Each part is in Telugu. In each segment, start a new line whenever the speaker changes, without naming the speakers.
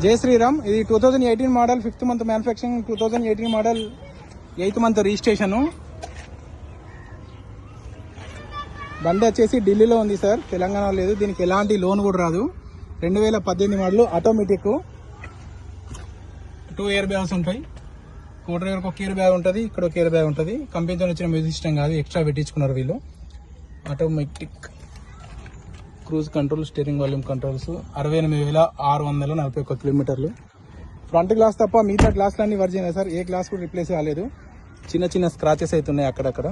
జై శ్రీరామ్. ఇది 2018 model 5th month manufacturing, 2018 model 8th month registration. బండి వచ్చేసి ఢిల్లీలో ఉంది సార్, తెలంగాణ లేదు. దీనికి ఎలాంటి లోన్ కూడా రాదు. 2018 మోడల్, ఆటోమేటిక్. 2 ఎయిర్ బ్యాగ్స్ ఉంటాయి. కో డ్రైవర్కి ఒక ఎయిర్ బ్యాగ్ ఉంటుంది, ఇక్కడ ఒక ఎయిర్ బ్యాగ్ ఉంటుంది. కంపెనీతో వచ్చిన మ్యూజిక్ సిస్టమ్ కాదు, ఎక్స్ట్రా పెట్టించుకున్నారు వీళ్ళు. Automatic cruise control, steering volume controls. 68,641 కిలోమీటర్లు. ఫ్రంట్ గ్లాస్ తప్ప మిగతా గ్లాసులన్నీ వర్జిన్ సార్, ఏ గ్లాస్ కూడా రిప్లేస్ కాలేదు. చిన్న చిన్న స్క్రాచెస్ అవుతున్నాయి అక్కడక్కడ.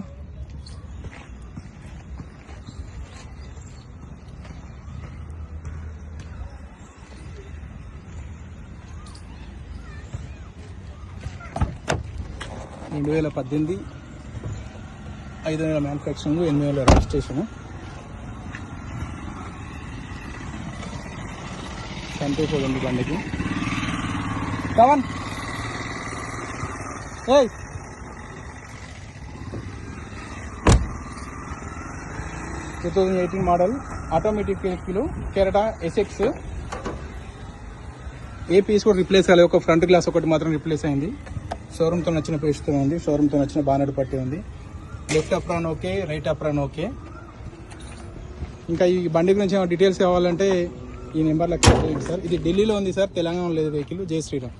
ఈ 2018 5,000 మ్యానుఫ్యాక్చరింగ్, 8,000 రిజిస్ట్రేషన్. కంటేపోదండి బండికి. Kavan 2018 model, automatic vehicle, కెరటా SX. ఏ పీస్ కూడా రిప్లేస్ కాలేదు, ఒక ఫ్రంట్ గ్లాస్ ఒకటి మాత్రం రిప్లేస్ అయింది. షోరూమ్తో నచ్చిన పేస్ట్తో ఉంది, షోరూమ్తో నచ్చిన బానెట్ పట్టి ఉంది. Left apron okay, right apron okay. ఇంకా ఈ బండి గురించి ఏమైనా డీటెయిల్స్ కావాలంటే ఈ నెంబర్లో కాల్ చేయండి సార్. ఇది ఢిల్లీలో ఉంది సార్, తెలంగాణ లేదు వెహికల్. జై శ్రీరామ్.